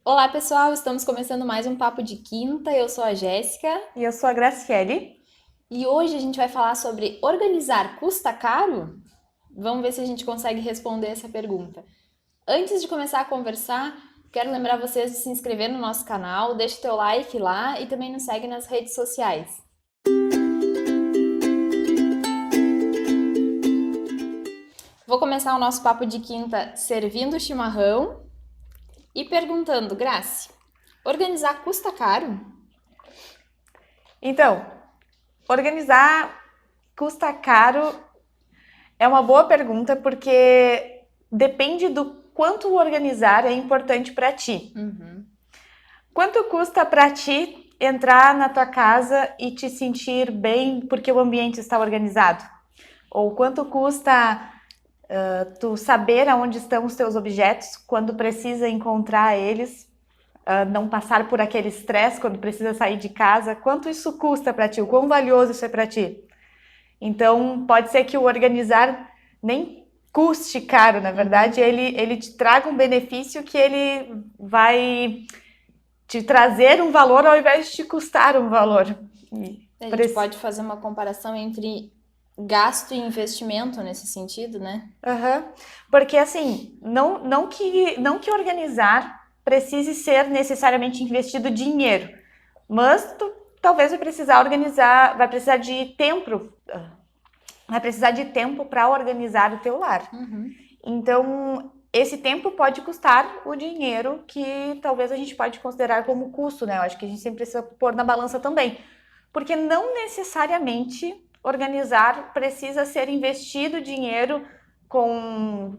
Olá, pessoal! Estamos começando mais um Papo de Quinta. Eu sou a Jéssica E eu sou a Graciele. e hoje a gente vai falar sobre organizar custa caro? Vamos ver se a gente consegue responder essa pergunta. Antes de começar a conversar, quero lembrar vocês de se inscrever no nosso canal, deixe teu like lá e também nos segue nas redes sociais. Vou começar o nosso Papo de Quinta servindo o chimarrão e perguntando, Grace, organizar custa caro? Então, organizar custa caro é uma boa pergunta porque depende do quanto organizar é importante para ti. Quanto custa para ti entrar na tua casa e te sentir bem porque o ambiente está organizado? Ou quanto custa tu saber aonde estão os teus objetos quando precisa encontrar eles? Não passar por aquele estresse quando precisa sair de casa, quanto isso custa para ti, o quão valioso isso é para ti. Então, pode ser que o organizar nem custe caro, na verdade, ele te traga um benefício que ele vai te trazer um valor ao invés de te custar um valor. A gente pode fazer uma comparação entre gasto e investimento nesse sentido, né? Uhum. Porque assim, não que organizar precise ser necessariamente investido dinheiro, mas tu talvez vai precisar de tempo, para organizar o teu lar. Então, esse tempo pode custar o dinheiro que talvez a gente pode considerar como custo, né? Eu acho que a gente sempre precisa pôr na balança também. Porque não necessariamente organizar precisa ser investido dinheiro com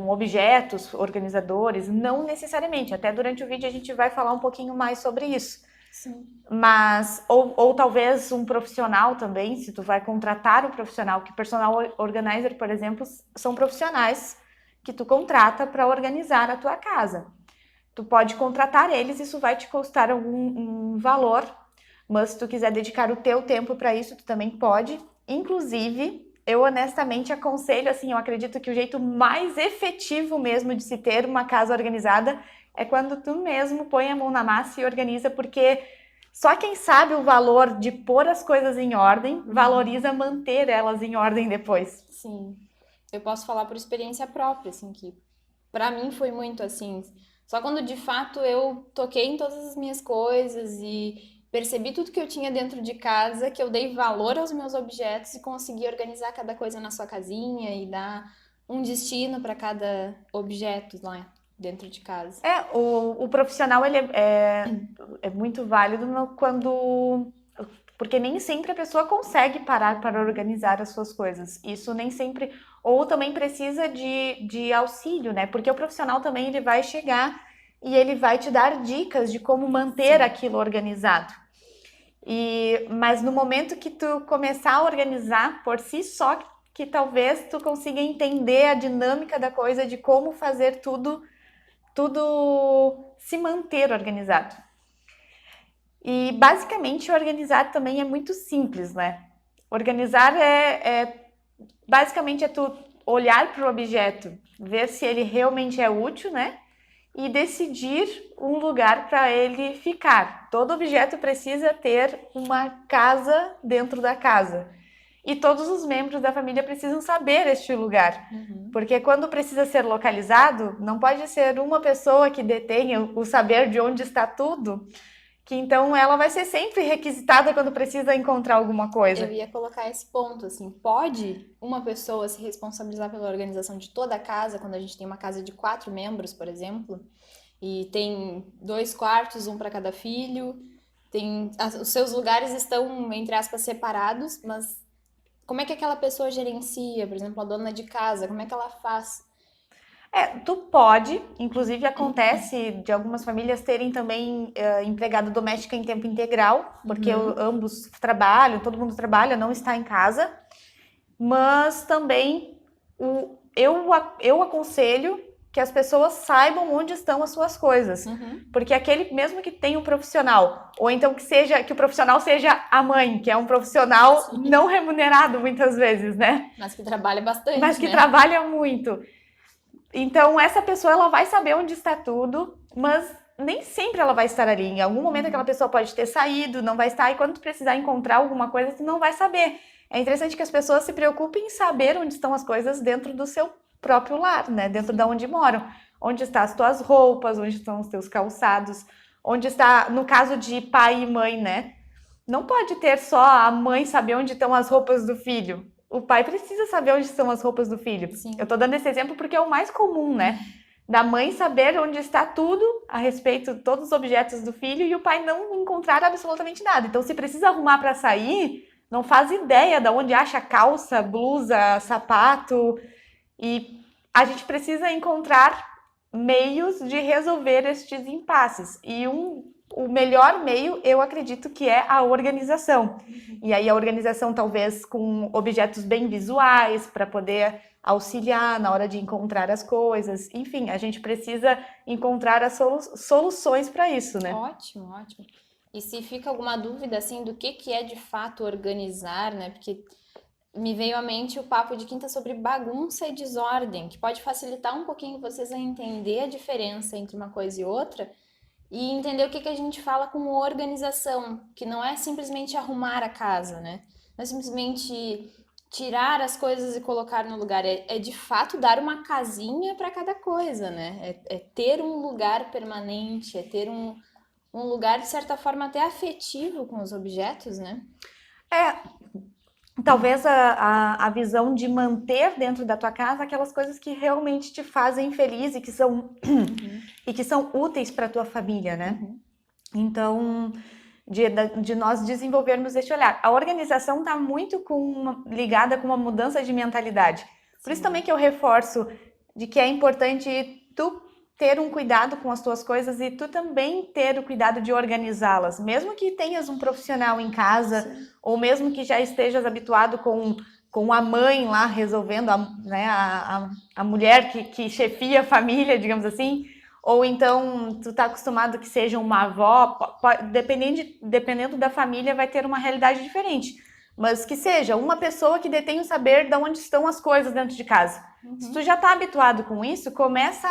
objetos, organizadores, não necessariamente. Até durante o vídeo a gente vai falar um pouquinho mais sobre isso. Sim. Mas, ou talvez um profissional também, se tu vai contratar um profissional, que personal organizer, por exemplo, são profissionais que tu contrata para organizar a tua casa. Tu pode contratar eles, isso vai te custar um valor, mas se tu quiser dedicar o teu tempo para isso, tu também pode. Inclusive, eu honestamente aconselho, assim, eu acredito que o jeito mais efetivo mesmo de se ter uma casa organizada é quando tu mesmo põe a mão na massa e organiza, porque só quem sabe o valor de pôr as coisas em ordem valoriza manter elas em ordem depois. Sim. Eu posso falar por experiência própria, assim, que pra mim foi muito assim. Só quando de fato eu toquei em todas as minhas coisas e percebi tudo que eu tinha dentro de casa, que eu dei valor aos meus objetos e consegui organizar cada coisa na sua casinha e dar um destino para cada objeto lá dentro de casa. O profissional ele é muito válido quando. Porque nem sempre a pessoa consegue parar para organizar as suas coisas. Isso nem sempre. Ou também precisa de auxílio, né? Porque o profissional também ele vai chegar e ele vai te dar dicas de como manter Sim. aquilo organizado. Mas no momento que tu começar a organizar por si só, que talvez tu consiga entender a dinâmica da coisa, de como fazer tudo se manter organizado. E basicamente organizar também é muito simples, né? Organizar basicamente é tu olhar para o objeto, ver se ele realmente é útil, né? E decidir um lugar para ele ficar. Todo objeto precisa ter uma casa dentro da casa. E todos os membros da família precisam saber este lugar. Porque quando precisa ser localizado, não pode ser uma pessoa que detenha o saber de onde está tudo, que então ela vai ser sempre requisitada quando precisa encontrar alguma coisa. Eu ia colocar esse ponto, assim, pode uma pessoa se responsabilizar pela organização de toda a casa, quando a gente tem uma casa de 4 membros, por exemplo, e tem 2 quartos, um para cada filho, os seus lugares estão, entre aspas, separados, mas como é que aquela pessoa gerencia, por exemplo, a dona de casa, como é que ela faz? Tu pode, inclusive acontece de algumas famílias terem também empregada doméstica em tempo integral, porque ambos trabalham, todo mundo trabalha, não está em casa, mas também eu aconselho que as pessoas saibam onde estão as suas coisas, porque aquele mesmo que tenha um profissional, ou então que o profissional seja a mãe, que é um profissional não remunerado muitas vezes, né? Mas que trabalha bastante, Mas que né? trabalha muito. Então, essa pessoa ela vai saber onde está tudo, mas nem sempre ela vai estar ali. Em algum momento aquela pessoa pode ter saído, não vai estar, e quando tu precisar encontrar alguma coisa, tu não vai saber. É interessante que as pessoas se preocupem em saber onde estão as coisas dentro do seu próprio lar, né? Dentro de onde moram. Onde estão as tuas roupas, onde estão os teus calçados, onde está, no caso de pai e mãe, né? Não pode ter só a mãe saber onde estão as roupas do filho. O pai precisa saber onde estão as roupas do filho. Sim. Eu tô dando esse exemplo porque é o mais comum, né? Da mãe saber onde está tudo a respeito de todos os objetos do filho e o pai não encontrar absolutamente nada. Então, se precisa arrumar para sair, não faz ideia de onde acha calça, blusa, sapato. E a gente precisa encontrar meios de resolver estes impasses. E o melhor meio, eu acredito que é a organização. E aí a organização talvez com objetos bem visuais para poder auxiliar na hora de encontrar as coisas. Enfim, a gente precisa encontrar as soluções para isso, né? Ótimo, ótimo. E se fica alguma dúvida, assim, do que é de fato organizar, né? Porque me veio à mente o papo de quinta sobre bagunça e desordem, que pode facilitar um pouquinho vocês a entender a diferença entre uma coisa e outra e entender o que a gente fala com organização, que não é simplesmente arrumar a casa, né? Não é simplesmente tirar as coisas e colocar no lugar, é de fato dar uma casinha para cada coisa, né? É ter um lugar permanente, é ter um lugar, de certa forma, até afetivo com os objetos, né? Talvez a visão de manter dentro da tua casa aquelas coisas que realmente te fazem feliz e que são, e que são úteis para a tua família, né? Então, de nós desenvolvermos este olhar. A organização está muito ligada com uma mudança de mentalidade. Por isso também que eu reforço de que é importante tu ter um cuidado com as tuas coisas e tu também ter o cuidado de organizá-las. Mesmo que tenhas um profissional em casa, ou mesmo que já estejas habituado com a mãe lá resolvendo, né, a mulher que chefia a família, digamos assim, ou então tu tá acostumado que seja uma avó, dependendo da família vai ter uma realidade diferente. Mas que seja uma pessoa que detém o saber de onde estão as coisas dentro de casa. Se tu já tá habituado com isso, começa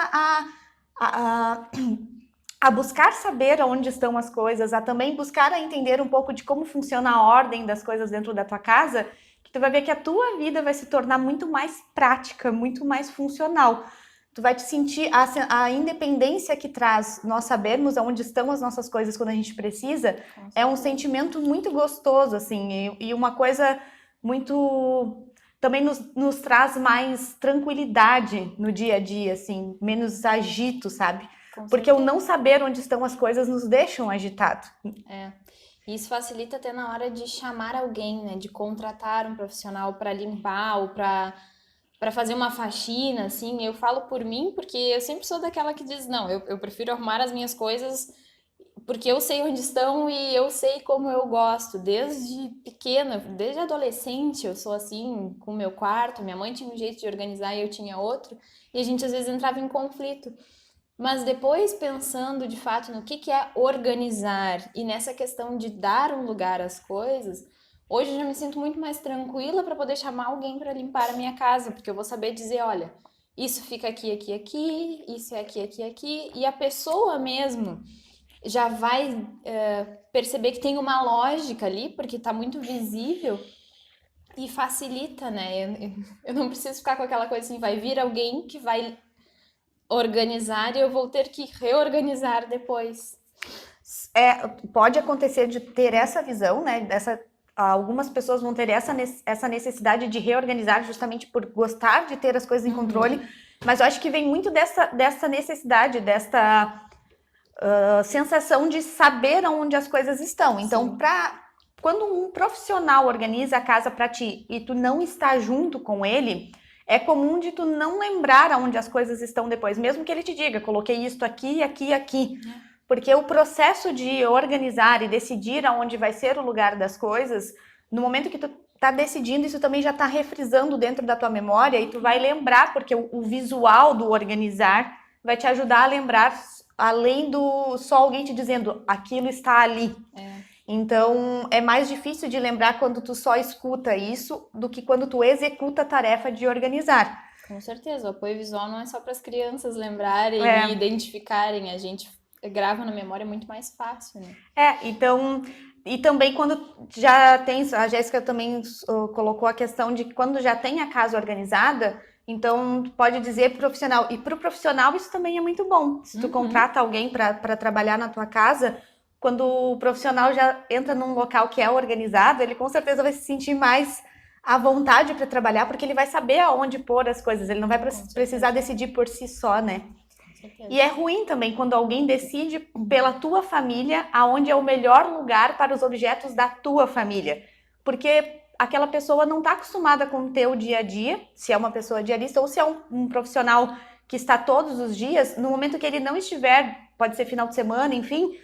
a buscar saber onde estão as coisas, a também buscar a entender um pouco de como funciona a ordem das coisas dentro da tua casa, que tu vai ver que a tua vida vai se tornar muito mais prática, muito mais funcional. Tu vai te sentir a independência que traz nós sabermos aonde estão as nossas coisas quando a gente precisa, é um sentimento muito gostoso, assim, e uma coisa muito... também nos traz mais tranquilidade no dia a dia, assim, menos agito, sabe? Porque o não saber onde estão as coisas nos deixam agitado. Isso facilita até na hora de chamar alguém, né? De contratar um profissional para limpar ou para fazer uma faxina, assim. Eu falo por mim, porque eu sempre sou daquela que diz, não, eu prefiro arrumar as minhas coisas porque eu sei onde estão e eu sei como eu gosto. Desde pequena, desde adolescente, eu sou assim com o meu quarto. Minha mãe tinha um jeito de organizar e eu tinha outro. E a gente às vezes entrava em conflito. Mas depois pensando de fato no que é organizar e nessa questão de dar um lugar às coisas, hoje eu já me sinto muito mais tranquila para poder chamar alguém para limpar a minha casa, porque eu vou saber dizer, olha, isso fica aqui, aqui, aqui, isso é aqui, aqui, aqui, e a pessoa mesmo já vai perceber que tem uma lógica ali, porque está muito visível e facilita, né? Eu não preciso ficar com aquela coisa assim, vai vir alguém que vai organizar e eu vou ter que reorganizar depois. Pode acontecer de ter essa visão, né? Algumas pessoas vão ter essa necessidade de reorganizar justamente por gostar de ter as coisas em controle, mas eu acho que vem muito dessa necessidade, desta sensação de saber onde as coisas estão. Então, quando um profissional organiza a casa para ti e tu não está junto com ele, é comum de tu não lembrar aonde as coisas estão depois, mesmo que ele te diga, coloquei isto aqui, aqui, aqui. Porque o processo de organizar e decidir aonde vai ser o lugar das coisas, no momento que tu tá decidindo, isso também já tá refrisando dentro da tua memória e tu vai lembrar, porque o visual do organizar vai te ajudar a lembrar, além do só alguém te dizendo, aquilo está ali. Então, é mais difícil de lembrar quando tu só escuta isso do que quando tu executa a tarefa de organizar. Com certeza, o apoio visual não é só para as crianças lembrarem e identificarem. A gente grava na memória muito mais fácil, né? Então, e também quando já tem, a Jéssica também colocou a questão de que quando já tem a casa organizada, então pode dizer pro profissional, e para o profissional isso também é muito bom. Se tu contrata alguém para trabalhar na tua casa, quando o profissional já entra num local que é organizado, ele com certeza vai se sentir mais à vontade para trabalhar, porque ele vai saber aonde pôr as coisas, ele não vai precisar decidir por si só, né? E é ruim também quando alguém decide pela tua família aonde é o melhor lugar para os objetos da tua família. Porque aquela pessoa não está acostumada com o teu dia a dia, se é uma pessoa diarista ou se é um profissional que está todos os dias, no momento que ele não estiver, pode ser final de semana, enfim,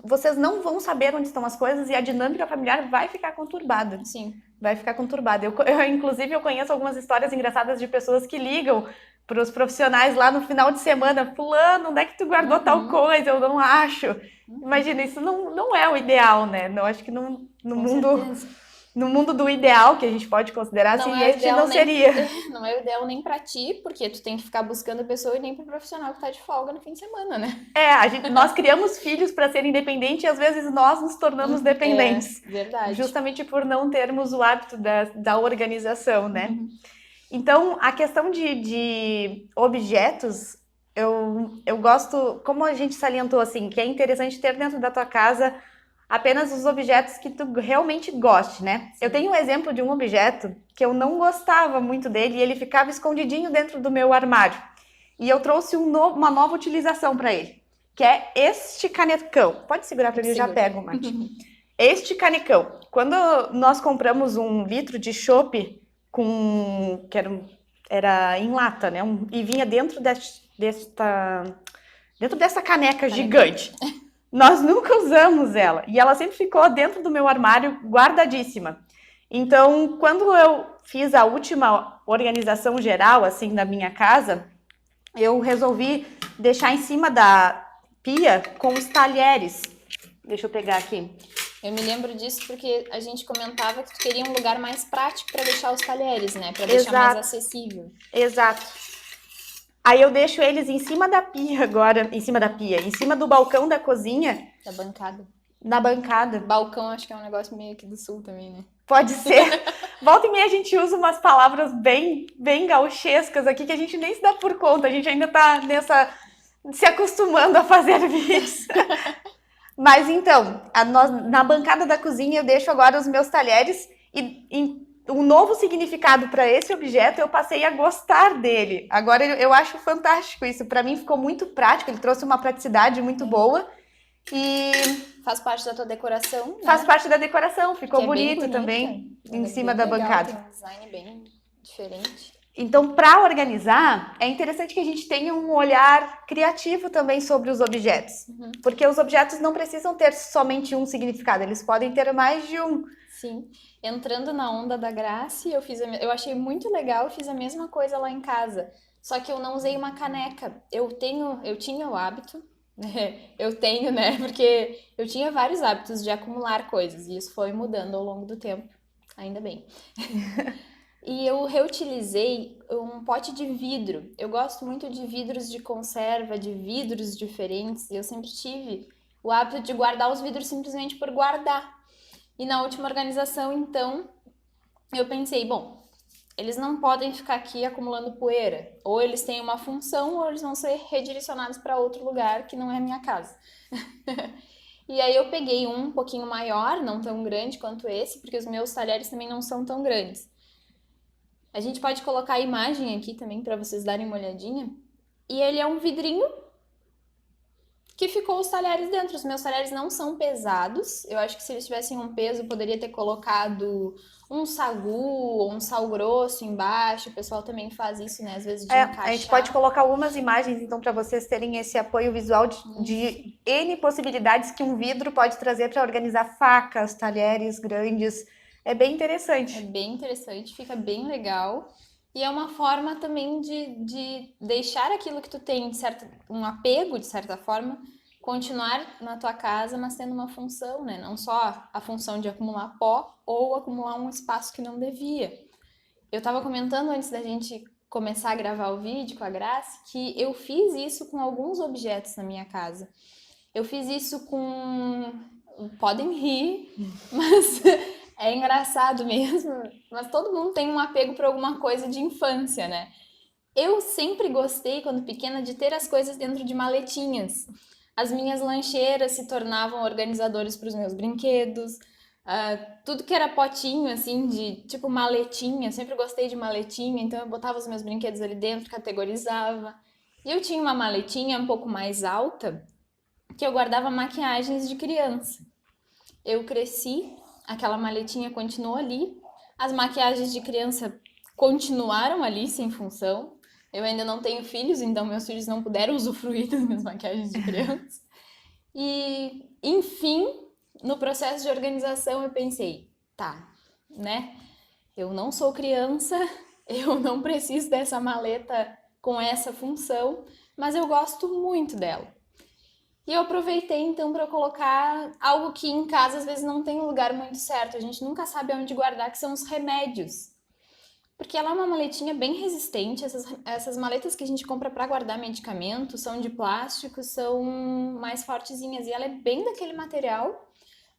vocês não vão saber onde estão as coisas e a dinâmica familiar vai ficar conturbada. Sim. Vai ficar conturbada. Inclusive, eu conheço algumas histórias engraçadas de pessoas que ligam para os profissionais lá no final de semana, fulano, onde é que tu guardou tal coisa? Eu não acho. Imagina, isso não é o ideal, né? Não acho que no mundo do ideal, que a gente pode considerar assim, este não seria. Não é o ideal nem pra ti, porque tu tem que ficar buscando a pessoa e nem pro profissional que tá de folga no fim de semana, né? Nós criamos filhos para serem independentes e às vezes nós nos tornamos dependentes. Verdade. Justamente por não termos o hábito da organização, né? Então, a questão de objetos, eu gosto, como a gente salientou, assim, que é interessante ter dentro da tua casa apenas os objetos que tu realmente goste, né? Eu tenho um exemplo de um objeto que eu não gostava muito dele e ele ficava escondidinho dentro do meu armário. E eu trouxe uma nova utilização para ele, que é este canecão. Pode segurar para ele, eu já pego, Mati. Este canecão. Quando nós compramos 1 litro de chopp que era em lata, né? E vinha dentro dessa caneca gigante. Nós nunca usamos ela. E ela sempre ficou dentro do meu armário, guardadíssima. Então, quando eu fiz a última organização geral, assim, da minha casa, eu resolvi deixar em cima da pia com os talheres. Deixa eu pegar aqui. Eu me lembro disso porque a gente comentava que tu queria um lugar mais prático para deixar os talheres, né? Para deixar mais acessível. Exato. Aí eu deixo eles em cima da pia agora, em cima do balcão da cozinha. Da bancada. Na bancada. Balcão acho que é um negócio meio aqui do sul também, né? Pode ser. Volta e meia a gente usa umas palavras bem gauchescas aqui que a gente nem se dá por conta. A gente ainda tá se acostumando a fazer vídeos. Mas então, na bancada da cozinha eu deixo agora os meus talheres e um novo significado para esse objeto, eu passei a gostar dele. Agora eu acho fantástico isso. Para mim ficou muito prático, ele trouxe uma praticidade muito boa. E faz parte da tua decoração, né? Faz parte da decoração, ficou bonito também em cima da bancada. Tem um design bem diferente. Então, para organizar, é interessante que a gente tenha um olhar criativo também sobre os objetos. Porque os objetos não precisam ter somente um significado, eles podem ter mais de um. Sim. Entrando na onda da Grace, eu achei muito legal, fiz a mesma coisa lá em casa. Só que eu não usei uma caneca. Eu tinha o hábito, eu tenho, né? Porque eu tinha vários hábitos de acumular coisas e isso foi mudando ao longo do tempo. Ainda bem. E eu reutilizei um pote de vidro. Eu gosto muito de vidros de conserva, de vidros diferentes. E eu sempre tive o hábito de guardar os vidros simplesmente por guardar. E na última organização, então, eu pensei, bom, eles não podem ficar aqui acumulando poeira. Ou eles têm uma função, ou eles vão ser redirecionados para outro lugar que não é a minha casa. E aí eu peguei um pouquinho maior, não tão grande quanto esse, porque os meus talheres também não são tão grandes. A gente pode colocar a imagem aqui também para vocês darem uma olhadinha. E ele é um vidrinho que ficou os talheres dentro. Os meus talheres não são pesados. Eu acho que se eles tivessem um peso, eu poderia ter colocado um sagu ou um sal grosso embaixo. O pessoal também faz isso, né? Às vezes de encaixar. A gente pode colocar algumas imagens, então, para vocês terem esse apoio visual de N possibilidades que um vidro pode trazer para organizar facas, talheres grandes. É bem interessante. É bem interessante, fica bem legal. E é uma forma também de deixar aquilo que tu tem, um apego, de certa forma, continuar na tua casa, mas tendo uma função, né? Não só a função de acumular pó ou acumular um espaço que não devia. Eu estava comentando antes da gente começar a gravar o vídeo com a Grace que eu fiz isso com alguns objetos na minha casa. Eu fiz isso com... Podem rir, mas é engraçado mesmo. Mas todo mundo tem um apego por alguma coisa de infância, né? Eu sempre gostei, quando pequena, de ter as coisas dentro de maletinhas. As minhas lancheiras se tornavam organizadores para os meus brinquedos. Tudo que era potinho, assim, de tipo maletinha, eu sempre gostei de maletinha, então eu botava os meus brinquedos ali dentro, categorizava. E eu tinha uma maletinha um pouco mais alta, que eu guardava maquiagens de criança. Eu cresci, aquela maletinha continuou ali, as maquiagens de criança continuaram ali sem função. Eu ainda não tenho filhos, então meus filhos não puderam usufruir das minhas maquiagens de criança. E, enfim, no processo de organização eu pensei, tá, né? Eu não sou criança, eu não preciso dessa maleta com essa função, mas eu gosto muito dela. E eu aproveitei então para colocar algo que em casa às vezes não tem um lugar muito certo, a gente nunca sabe onde guardar, que são os remédios. Porque ela é uma maletinha bem resistente, essas maletas que a gente compra para guardar medicamento são de plástico, são mais fortezinhas e ela é bem daquele material.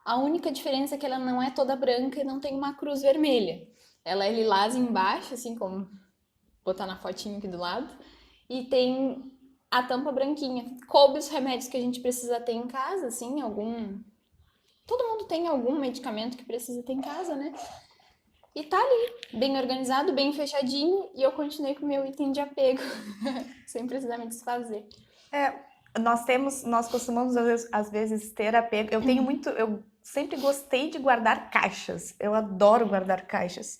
A única diferença é que ela não é toda branca e não tem uma cruz vermelha. Ela é lilás embaixo, assim como botar na fotinho aqui do lado, e tem a tampa branquinha. Coube os remédios que a gente precisa ter em casa, assim, algum... Todo mundo tem algum medicamento que precisa ter em casa, né? E tá ali, bem organizado, bem fechadinho, e eu continuei com o meu item de apego, sem precisar me desfazer. Nós costumamos às vezes ter apego. Eu sempre gostei de guardar caixas. Eu adoro guardar caixas.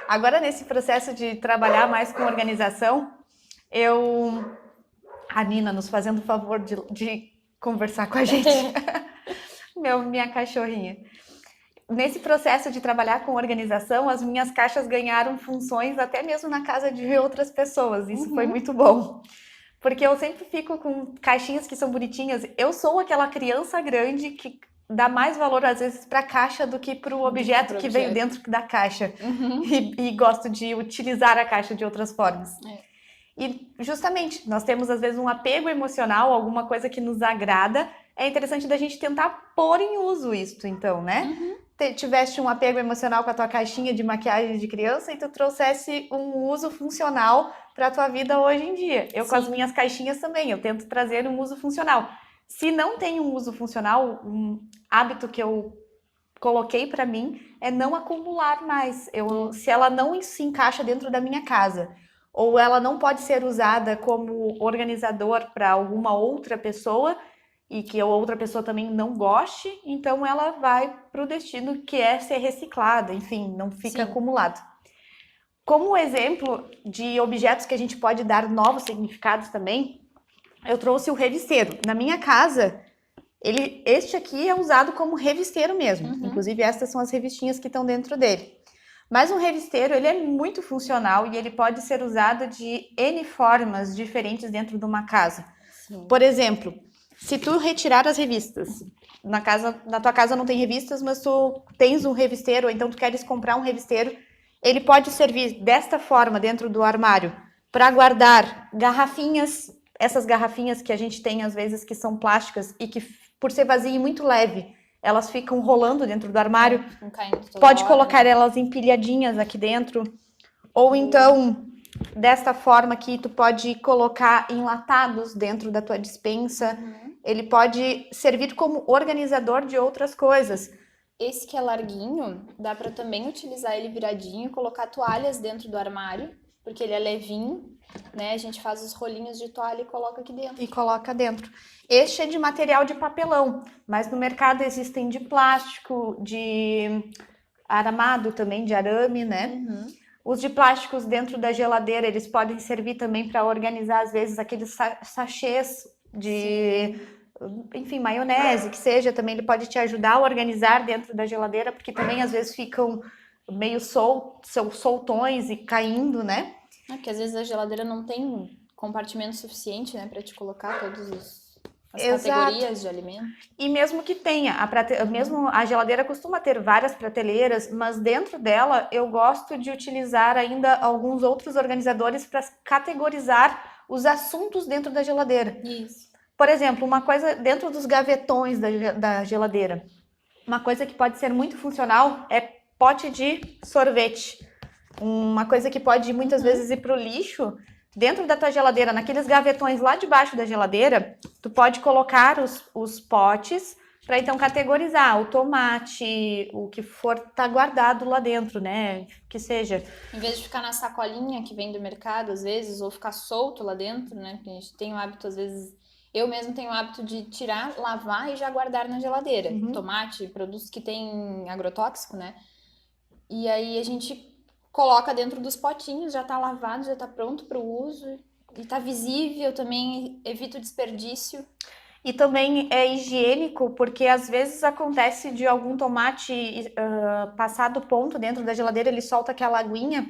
Agora, nesse processo de trabalhar mais com organização, a Nina nos fazendo o favor de conversar com a gente. Minha cachorrinha. Nesse processo de trabalhar com organização, as minhas caixas ganharam funções até mesmo na casa de outras pessoas. Isso foi muito bom. Porque eu sempre fico com caixinhas que são bonitinhas. Eu sou aquela criança grande que dá mais valor, às vezes, para a caixa do que para o objeto que veio dentro da caixa. E gosto de utilizar a caixa de outras formas. E, justamente, nós temos, às vezes, um apego emocional, alguma coisa que nos agrada. É interessante da gente tentar pôr em uso isso, então, né? Tiveste um apego emocional com a tua caixinha de maquiagem de criança e tu trouxesse um uso funcional para a tua vida hoje em dia. Eu, com as minhas caixinhas também, eu tento trazer um uso funcional. Se não tem um uso funcional, um hábito que eu coloquei para mim é não acumular mais. Se ela não se encaixa dentro da minha casa, ou ela não pode ser usada como organizador para alguma outra pessoa, e que a outra pessoa também não goste, então ela vai para o destino que é ser reciclada, enfim, não fica acumulado. Como exemplo de objetos que a gente pode dar novos significados também, eu trouxe o revisteiro. Na minha casa, este aqui é usado como revisteiro mesmo. Inclusive, estas são as revistinhas que estão dentro dele. Mas um revisteiro, ele é muito funcional e ele pode ser usado de N formas diferentes dentro de uma casa. Por exemplo, se tu retirar as revistas, na tua casa não tem revistas, mas tu tens um revisteiro, ou então tu queres comprar um revisteiro, ele pode servir desta forma dentro do armário para guardar garrafinhas, essas garrafinhas que a gente tem às vezes que são plásticas e que por ser vazia e muito leve, elas ficam rolando dentro do armário. Pode colocar elas empilhadinhas aqui dentro, ou então desta forma aqui tu pode colocar enlatados dentro da tua despensa. Ele pode servir como organizador de outras coisas. Esse que é larguinho, dá para também utilizar ele viradinho, colocar toalhas dentro do armário, porque ele é levinho, né? A gente faz os rolinhos de toalha e coloca aqui dentro. E coloca dentro. Este é de material de papelão, mas no mercado existem de plástico, de aramado também, de arame, né? Os de plásticos dentro da geladeira, eles podem servir também para organizar, às vezes, aqueles sachês de, enfim, maionese, que seja, também ele pode te ajudar a organizar dentro da geladeira, porque também às vezes ficam meio soltões e caindo, né? Porque às vezes a geladeira não tem compartimento suficiente, né, para te colocar todas as categorias de alimento. E mesmo que tenha, mesmo a geladeira costuma ter várias prateleiras, mas dentro dela eu gosto de utilizar ainda alguns outros organizadores para categorizar os assuntos dentro da geladeira. Isso. Por exemplo, uma coisa dentro dos gavetões da geladeira. Uma coisa que pode ser muito funcional é pote de sorvete. Uma coisa que pode muitas vezes ir para o lixo, dentro da tua geladeira, naqueles gavetões lá debaixo da geladeira, tu pode colocar os potes para então categorizar o tomate, o que for tá guardado lá dentro, né? Que seja. Em vez de ficar na sacolinha que vem do mercado, às vezes, ou ficar solto lá dentro, né? Porque a gente tem o hábito, às vezes, eu mesmo tenho o hábito de tirar, lavar e já guardar na geladeira. Tomate, produtos que tem agrotóxico, né? E aí a gente coloca dentro dos potinhos, já tá lavado, já tá pronto para o uso. E tá visível também, evita o desperdício. E também é higiênico, porque às vezes acontece de algum tomate passar do ponto dentro da geladeira, ele solta aquela aguinha,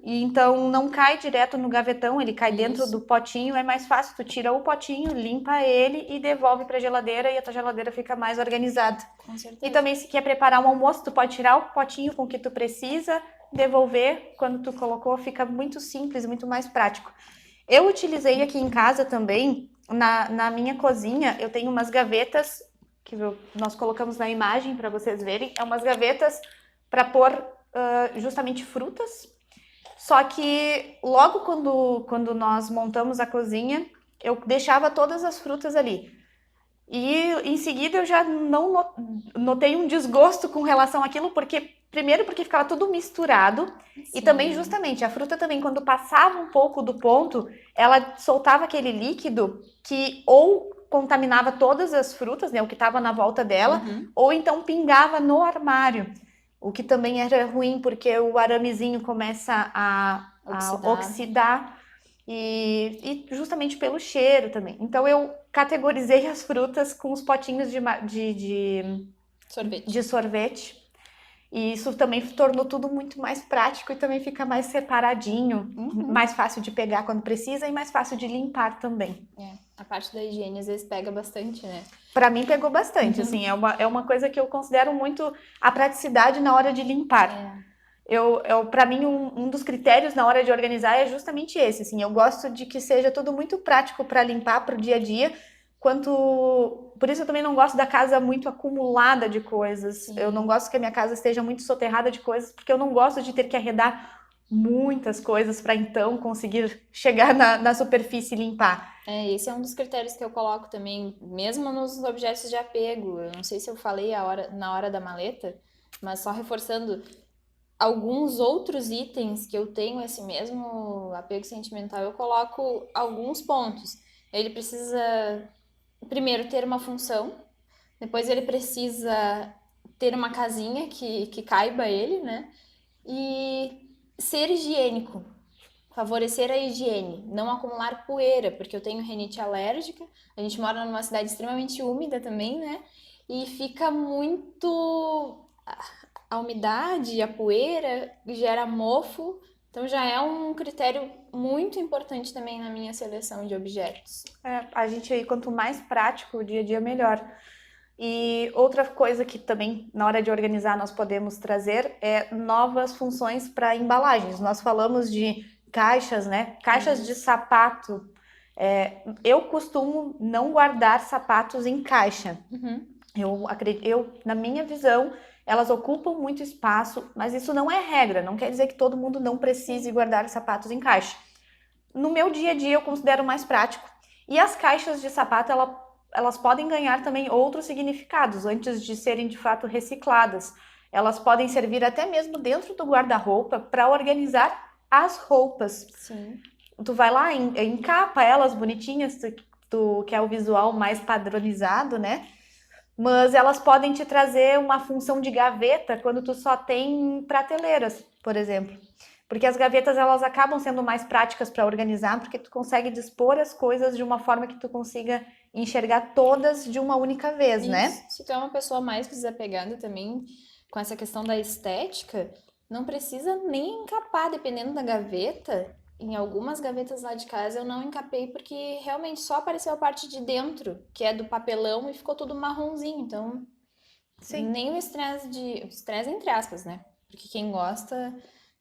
e então não cai direto no gavetão, ele cai dentro do potinho, é mais fácil, tu tira o potinho, limpa ele e devolve pra geladeira e a tua geladeira fica mais organizada. Com certeza. E também se quer preparar um almoço, tu pode tirar o potinho com o que tu precisa, devolver quando tu colocou, fica muito simples, muito mais prático. Eu utilizei aqui em casa também, na minha cozinha, eu tenho umas gavetas, que nós colocamos na imagem para vocês verem, é umas gavetas para pôr justamente frutas, só que logo quando nós montamos a cozinha, eu deixava todas as frutas ali. E em seguida eu já não notei um desgosto com relação àquilo, primeiro porque ficava tudo misturado. Sim. E também justamente a fruta também, quando passava um pouco do ponto, ela soltava aquele líquido que ou contaminava todas as frutas, né, o que estava na volta dela, ou então pingava no armário, o que também era ruim porque o aramezinho começa a oxidar. E justamente pelo cheiro também. Então eu categorizei as frutas com os potinhos de sorvete. E isso também tornou tudo muito mais prático e também fica mais separadinho, mais fácil de pegar quando precisa e mais fácil de limpar também. A parte da higiene às vezes pega bastante, né? Pra mim pegou bastante, assim, é uma coisa que eu considero muito a praticidade na hora de limpar. Para mim, um dos critérios na hora de organizar é justamente esse, assim, eu gosto de que seja tudo muito prático para limpar para o dia a dia, por isso eu também não gosto da casa muito acumulada de coisas. Sim. Eu não gosto que a minha casa esteja muito soterrada de coisas, porque eu não gosto de ter que arredar muitas coisas para então conseguir chegar na superfície e limpar. Esse é um dos critérios que eu coloco também, mesmo nos objetos de apego. Eu não sei se eu falei na hora da maleta, mas só reforçando, alguns outros itens que eu tenho esse mesmo apego sentimental, eu coloco alguns pontos. Ele precisa, primeiro, ter uma função, depois ele precisa ter uma casinha que caiba ele, né? E ser higiênico, favorecer a higiene, não acumular poeira, porque eu tenho rinite alérgica, a gente mora numa cidade extremamente úmida também, né? E fica muito... A umidade, a poeira gera mofo, então já é um critério muito importante também na minha seleção de objetos. A gente aí, quanto mais prático o dia a dia, melhor. E outra coisa que também, na hora de organizar, nós podemos trazer é novas funções para embalagens. Nós falamos de caixas, né? Caixas de sapato. Eu costumo não guardar sapatos em caixa. Na minha visão, elas ocupam muito espaço, mas isso não é regra, não quer dizer que todo mundo não precise guardar sapatos em caixa. No meu dia a dia eu considero mais prático. E as caixas de sapato, elas podem ganhar também outros significados, antes de serem de fato recicladas. Elas podem servir até mesmo dentro do guarda-roupa para organizar as roupas. Sim. Tu vai lá, encapa elas bonitinhas, tu quer o visual mais padronizado, né? Mas elas podem te trazer uma função de gaveta quando tu só tem prateleiras, por exemplo. Porque as gavetas, elas acabam sendo mais práticas para organizar, porque tu consegue dispor as coisas de uma forma que tu consiga enxergar todas de uma única vez, isso, né? Se tu é uma pessoa mais desapegada também, com essa questão da estética, não precisa nem encapar, dependendo da gaveta. Em algumas gavetas lá de casa eu não encapei porque realmente só apareceu a parte de dentro, que é do papelão, e ficou tudo marronzinho. Então, nem o estresse estresse entre aspas, né? Porque quem gosta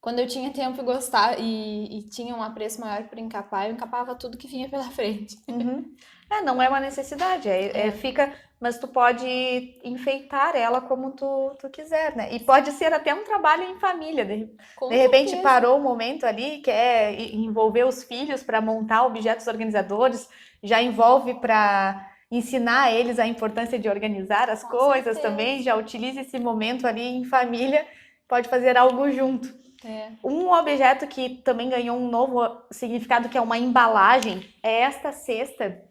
quando eu tinha tempo e gostar e tinha um apreço maior por encapar, eu encapava tudo que vinha pela frente. Não é uma necessidade, fica, mas tu pode enfeitar ela como tu quiser, né? E pode ser até um trabalho em família. De Com repente certeza. parou o momento ali, quer envolver os filhos para montar objetos organizadores, já envolve para ensinar eles a importância de organizar as Com coisas certeza. também, já utiliza esse momento ali em família, pode fazer algo junto. Um objeto que também ganhou um novo significado, que é uma embalagem, é esta cesta.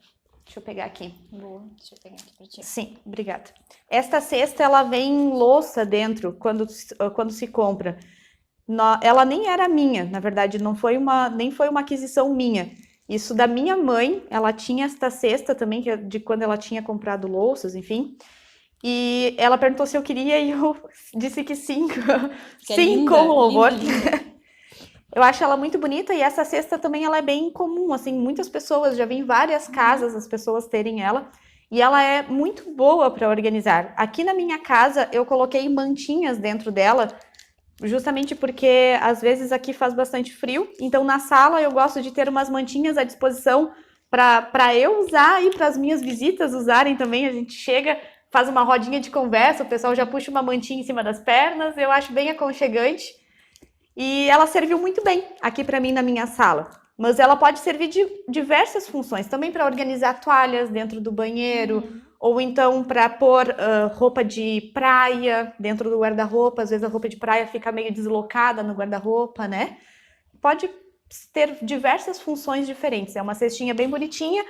Deixa eu pegar aqui. Boa, deixa eu pegar aqui pra ti. Sim, obrigada. Esta cesta, ela vem louça dentro, quando se compra. Ela nem era minha, na verdade, nem foi uma aquisição minha. Isso da minha mãe, ela tinha esta cesta também, que é de quando ela tinha comprado louças, enfim. E ela perguntou se eu queria e eu disse que sim. Que é sim, linda, com louvor. linda. Eu acho ela muito bonita e essa cesta também ela é bem comum, assim, muitas pessoas, já vi em várias casas as pessoas terem ela, e ela é muito boa para organizar. Aqui na minha casa eu coloquei mantinhas dentro dela, justamente porque às vezes aqui faz bastante frio, então na sala eu gosto de ter umas mantinhas à disposição para eu usar e para as minhas visitas usarem também. A gente chega, faz uma rodinha de conversa, o pessoal já puxa uma mantinha em cima das pernas, eu acho bem aconchegante. E ela serviu muito bem aqui para mim na minha sala. Mas ela pode servir de diversas funções, também para organizar toalhas dentro do banheiro, ou então para pôr roupa de praia dentro do guarda-roupa. Às vezes a roupa de praia fica meio deslocada no guarda-roupa, né? Pode ter diversas funções diferentes. É uma cestinha bem bonitinha,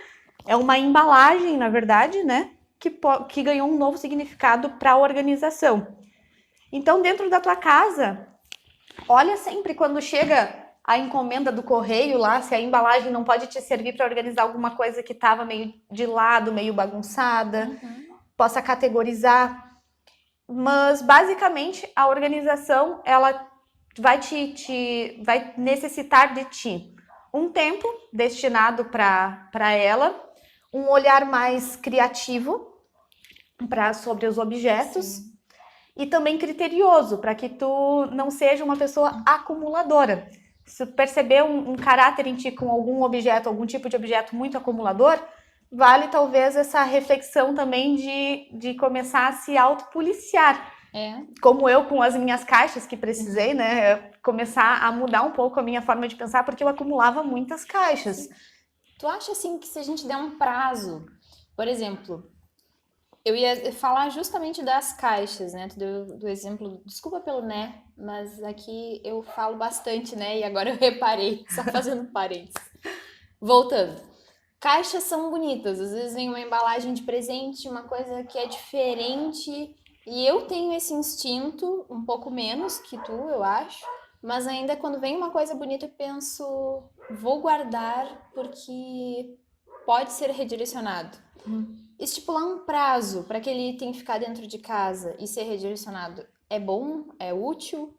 é uma embalagem, na verdade, né? Que ganhou um novo significado para a organização. Então, dentro da tua casa, olha sempre quando chega a encomenda do correio lá, se a embalagem não pode te servir para organizar alguma coisa que estava meio de lado, meio bagunçada, possa categorizar. Mas basicamente a organização ela vai vai necessitar de ti um tempo destinado para ela, um olhar mais criativo sobre os objetos. Sim. E também criterioso, para que tu não seja uma pessoa acumuladora. Se tu perceber um caráter em ti com algum objeto, algum tipo de objeto muito acumulador, vale talvez essa reflexão também de começar a se autopoliciar. Como eu com as minhas caixas que precisei, né? Começar a mudar um pouco a minha forma de pensar, porque eu acumulava muitas caixas. Sim. Tu acha assim que se a gente der um prazo, por exemplo, eu ia falar justamente das caixas, né? Tu deu do exemplo, desculpa pelo né, mas aqui eu falo bastante, né? E agora eu reparei, só fazendo parênteses. Voltando. Caixas são bonitas, às vezes vem uma embalagem de presente, uma coisa que é diferente. E eu tenho esse instinto, um pouco menos que tu, eu acho. Mas ainda quando vem uma coisa bonita, eu penso, vou guardar porque pode ser redirecionado. Estipular um prazo para aquele item ficar dentro de casa e ser redirecionado é bom? É útil?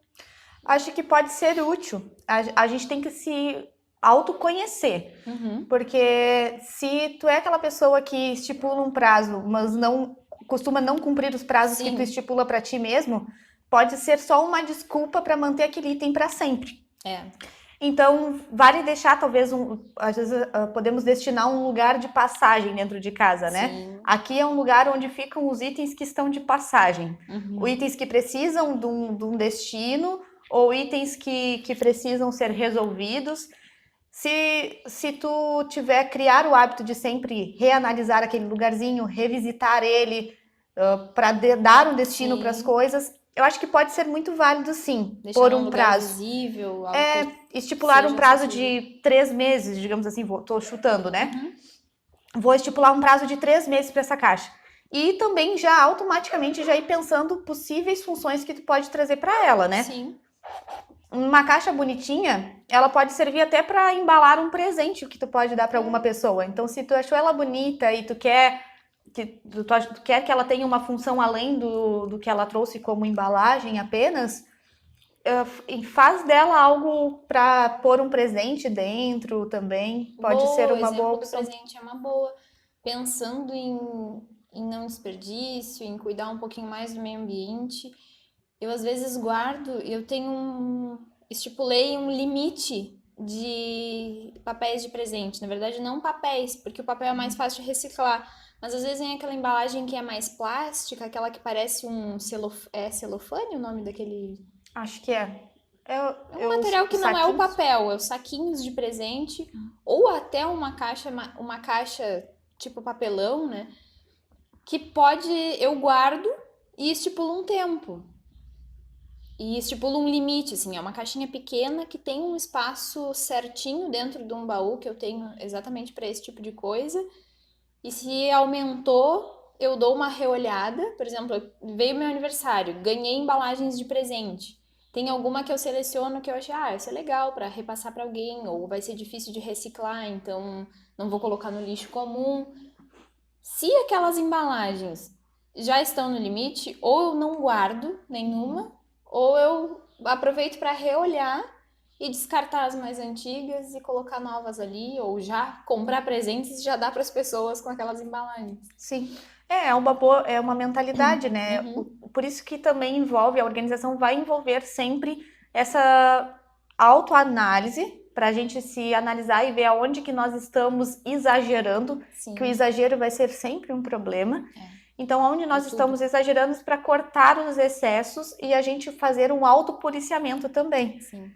Acho que pode ser útil. A gente tem que se autoconhecer. Porque se tu é aquela pessoa que estipula um prazo, mas não costuma não cumprir os prazos que tu estipula para ti mesmo, pode ser só uma desculpa para manter aquele item para sempre. Então, vale deixar, talvez, às vezes podemos destinar um lugar de passagem dentro de casa, né? Sim. Aqui é um lugar onde ficam os itens que estão de passagem. Itens que precisam de um destino ou itens que precisam ser resolvidos. Se tu criar o hábito de sempre reanalisar aquele lugarzinho, revisitar ele para dar um destino para as coisas, eu acho que pode ser muito válido, sim, por um prazo visível, estipular um prazo de 3 meses, digamos assim, tô chutando, né? Vou estipular um prazo de 3 meses para essa caixa. E também já automaticamente já ir pensando possíveis funções que tu pode trazer para ela, né? Sim. Uma caixa bonitinha, ela pode servir até para embalar um presente que tu pode dar para alguma pessoa. Então, se tu achou ela bonita e tu quer que ela tenha uma função além do que ela trouxe como embalagem apenas, faz dela algo para pôr um presente dentro também. Pode ser uma boa opção. O presente é uma boa. Pensando em não desperdício, em cuidar um pouquinho mais do meio ambiente. Eu às vezes guardo, eu tenho estipulei um limite de papéis de presente. Na verdade, não papéis, porque o papel é mais fácil de reciclar. Mas às vezes vem aquela embalagem que é mais plástica, aquela que parece um celofane, o nome daquele. Acho que é. É um material que não é o saquinhos. papel, é os saquinhos de presente, ou até uma caixa tipo papelão, né? Que pode, eu guardo e estipulo um tempo. E estipula um limite, assim, é uma caixinha pequena que tem um espaço certinho dentro de um baú que eu tenho exatamente para esse tipo de coisa. E se aumentou, eu dou uma reolhada. Por exemplo, veio meu aniversário, ganhei embalagens de presente. Tem alguma que eu seleciono que eu achei, isso é legal para repassar para alguém, ou vai ser difícil de reciclar, então não vou colocar no lixo comum. Se aquelas embalagens já estão no limite, ou eu não guardo nenhuma, ou eu aproveito para reolhar e descartar as mais antigas e colocar novas ali, ou já comprar presentes e já dar para as pessoas com aquelas embalagens. Sim. É uma mentalidade, né? Por isso que também envolve, a organização vai envolver sempre essa autoanálise para a gente se analisar e ver aonde que nós estamos exagerando, Sim. que o exagero vai ser sempre um problema. Então, onde nós tudo. estamos exagerando para cortar os excessos e a gente fazer um autopoliciamento também. Sim.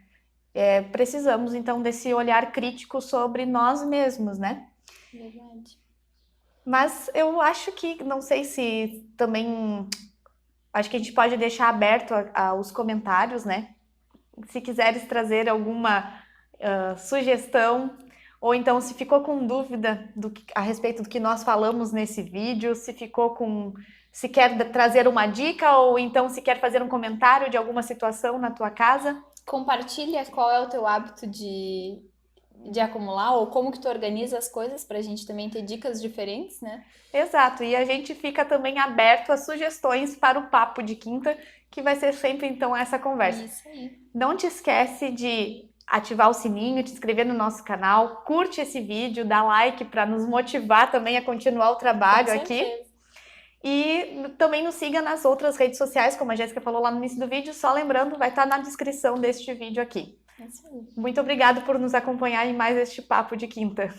Precisamos, então, desse olhar crítico sobre nós mesmos, né? Verdade. Mas eu acho que, não sei se também, acho que a gente pode deixar aberto aos comentários, né? Se quiseres trazer alguma sugestão, ou então se ficou com dúvida a respeito do que nós falamos nesse vídeo, se quer trazer uma dica, ou então se quer fazer um comentário de alguma situação na tua casa. Compartilha qual é o teu hábito de acumular, ou como que tu organiza as coisas pra gente também ter dicas diferentes, né? Exato, e a gente fica também aberto a sugestões para o Papo de Quinta, que vai ser sempre então essa conversa. Isso aí. Não te esquece de ativar o sininho, te inscrever no nosso canal, curte esse vídeo, dá like para nos motivar também a continuar o trabalho aqui. E também nos siga nas outras redes sociais, como a Jéssica falou lá no início do vídeo, só lembrando, vai estar na descrição deste vídeo aqui. Isso aí. Muito obrigada por nos acompanhar em mais este Papo de Quinta.